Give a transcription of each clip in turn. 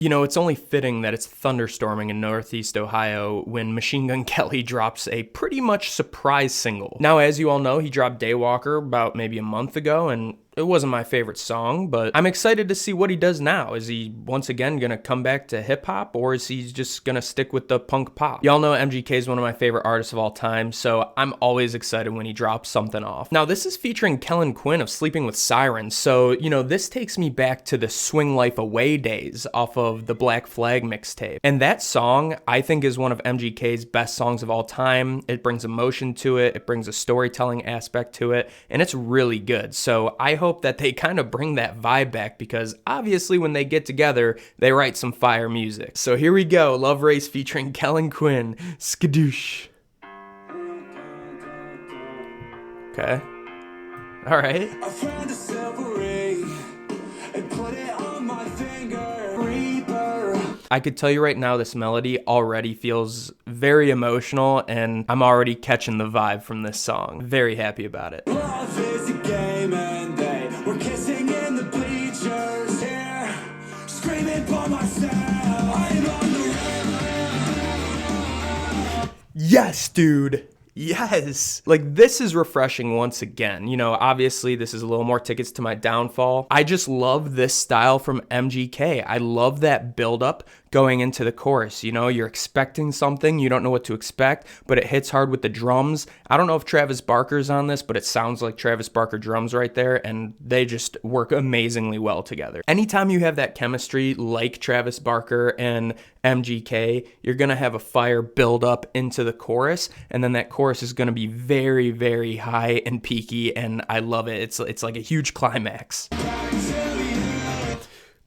You know, it's only fitting that it's thunderstorming in Northeast Ohio when Machine Gun Kelly drops a pretty much surprise single. Now, as you all know, he dropped Daywalker about maybe a month ago, and it wasn't my favorite song, but I'm excited to see what he does now. Is he once again gonna come back to hip hop, or is he just gonna stick with the punk pop? Y'all know MGK is one of my favorite artists of all time, so I'm always excited when he drops something off. Now, this is featuring Kellin Quinn of Sleeping with Sirens, so, you know, this takes me back to the Swing Life Away days off of the Black Flag mixtape. And that song, I think, is one of MGK's best songs of all time. It brings emotion to it, it brings a storytelling aspect to it, and it's really good. So I hope that they kind of bring that vibe back, because obviously when they get together, they write some fire music. So here we go, Love Race featuring Kellin Quinn, Skadoosh. Okay. All right. I found a silver ring and put it on my finger. Reaper. I could tell you right now, this melody already feels very emotional, and I'm already catching the vibe from this song. Very happy about it. Love is a game and they were kissing in the bleachers. Here, screaming by myself. I'm on the river. Yes, dude. Yes. Like, this is refreshing once again. You know, obviously this is a little more tickets to my downfall. I just love this style from MGK. I love that build-up going into the chorus. You know, you're expecting something, you don't know what to expect, but it hits hard with the drums. I don't know if Travis Barker's on this, but it sounds like Travis Barker drums right there, and they just work amazingly well together. Anytime you have that chemistry like Travis Barker and MGK, you're gonna have a fire build up into the chorus, and then that chorus is gonna be very, very high and peaky, and I love it. It's like a huge climax.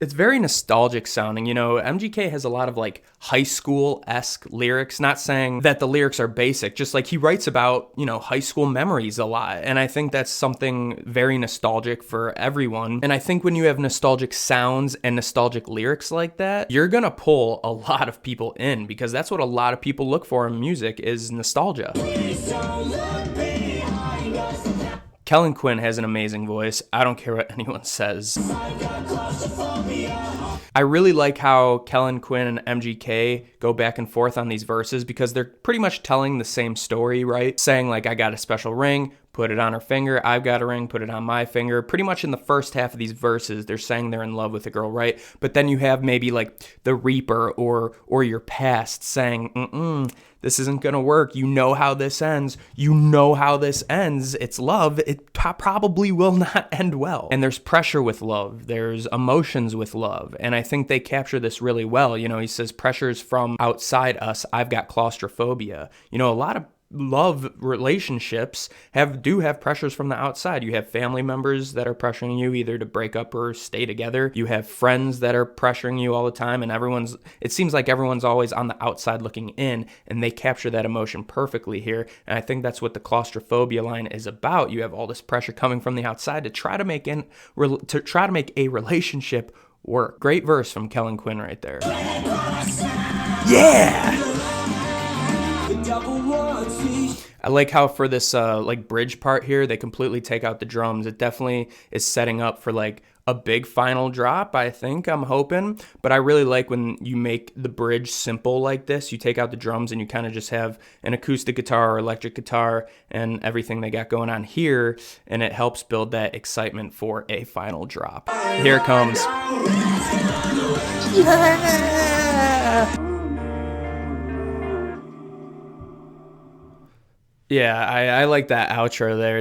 It's very nostalgic sounding. You know, MGK has a lot of like high school-esque lyrics, not saying that the lyrics are basic, just like he writes about, you know, high school memories a lot. And I think that's something very nostalgic for everyone. And I think when you have nostalgic sounds and nostalgic lyrics like that, you're gonna pull a lot of people in, because that's what a lot of people look for in music, is nostalgia. Kellin Quinn has an amazing voice. I don't care what anyone says. I really like how Kellin Quinn and MGK go back and forth on these verses, because they're pretty much telling the same story, right? Saying like, I got a special ring, put it on her finger. I've got a ring, put it on my finger. Pretty much in the first half of these verses, they're saying they're in love with a girl, right? But then you have maybe like the Reaper or your past saying, this isn't gonna work. You know how this ends. You know how this ends. It's love. It probably will not end well. And there's pressure with love. There's emotions with love. And I think they capture this really well. You know, he says, pressures from outside us. I've got claustrophobia. You know, a lot of love relationships do have pressures from the outside. You have family members that are pressuring you either to break up or stay together. You have friends that are pressuring you all the time, and it seems like everyone's always on the outside looking in, and they capture that emotion perfectly here. And I think that's what the claustrophobia line is about. You have all this pressure coming from the outside to try to make a relationship work. Great verse from Kellin Quinn right there. Yeah! I like how for this like bridge part here, they completely take out the drums. It definitely is setting up for like a big final drop, I think, I'm hoping. But I really like when you make the bridge simple like this. You take out the drums and you kind of just have an acoustic guitar or electric guitar and everything they got going on here, and it helps build that excitement for a final drop. Here it comes. Yeah! Yeah, I like that outro there.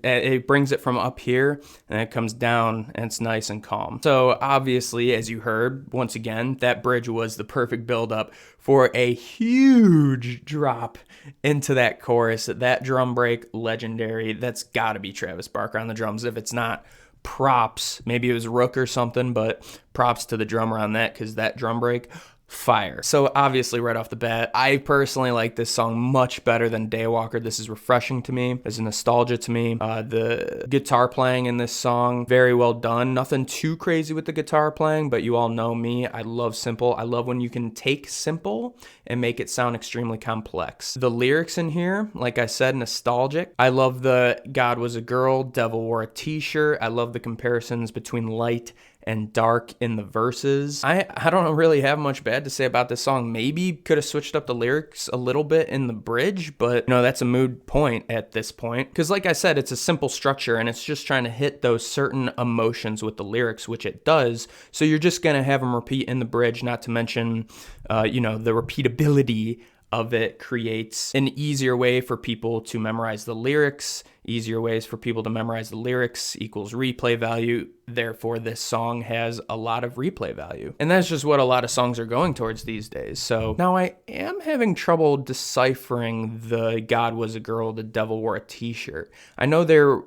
It brings it from up here and it comes down, and it's nice and calm. So obviously, as you heard, once again, that bridge was the perfect build-up for a huge drop into that chorus. That drum break, legendary. That's got to be Travis Barker on the drums. If it's not, props. Maybe it was Rook or something, but props to the drummer on that, because that drum break, fire. So obviously right off the bat, I personally like this song much better than Daywalker. This is refreshing to me. There's a nostalgia to me. The guitar playing in this song, very well done. Nothing too crazy with the guitar playing, but you all know me. I love simple. I love when you can take simple and make it sound extremely complex. The lyrics in here, like I said, nostalgic. I love the God was a girl, devil wore a t-shirt. I love the comparisons between light and dark in the verses. I don't really have much bad to say about this song. Maybe could have switched up the lyrics a little bit in the bridge, but that's a moot point at this point. Because like I said, it's a simple structure and it's just trying to hit those certain emotions with the lyrics, which it does. So you're just going to have them repeat in the bridge, not to mention, the repeatability of it creates an easier way for people to memorize the lyrics. Easier ways for people to memorize the lyrics equals replay value. Therefore, this song has a lot of replay value. And that's just what a lot of songs are going towards these days. So now I am having trouble deciphering the God was a girl, the devil wore a t-shirt. I know they're,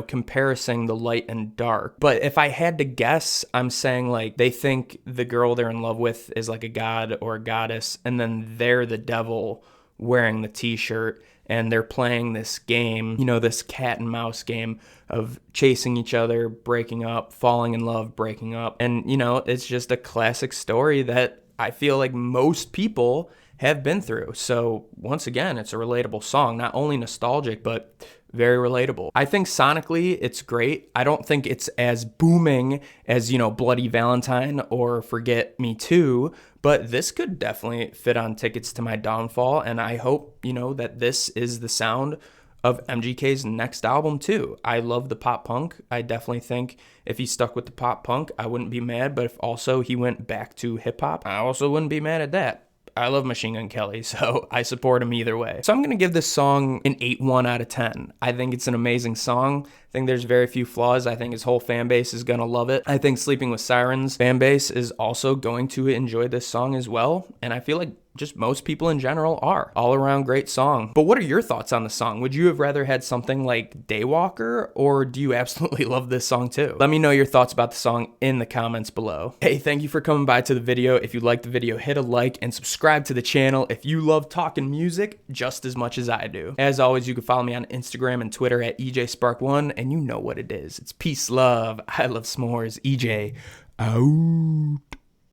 comparing the light and dark. But if I had to guess, I'm saying like they think the girl they're in love with is like a god or a goddess, and then they're the devil wearing the t-shirt. And they're playing this game, this cat and mouse game of chasing each other, breaking up, falling in love, breaking up. And, it's just a classic story that I feel like most people have been through. So once again, it's a relatable song, not only nostalgic, but very relatable. I think sonically it's great. I don't think it's as booming as, Bloody Valentine or Forget Me Too, but this could definitely fit on Tickets to My Downfall. And I hope, that this is the sound of MGK's next album too. I love the pop punk. I definitely think if he stuck with the pop punk, I wouldn't be mad. But if also he went back to hip hop, I also wouldn't be mad at that. I love Machine Gun Kelly, so I support him either way. So I'm going to give this song an 8.1 out of 10. I think it's an amazing song. I think there's very few flaws. I think his whole fan base is going to love it. I think Sleeping with Sirens fan base is also going to enjoy this song as well. And I feel like just most people in general are. All around great song. But what are your thoughts on the song? Would you have rather had something like Daywalker, or do you absolutely love this song too? Let me know your thoughts about the song in the comments below. Hey, thank you for coming by to the video. If you liked the video, hit a like and subscribe to the channel if you love talking music just as much as I do. As always, you can follow me on Instagram and Twitter at EJSpark1, and you know what it is. It's peace, love, I love s'mores, EJ out.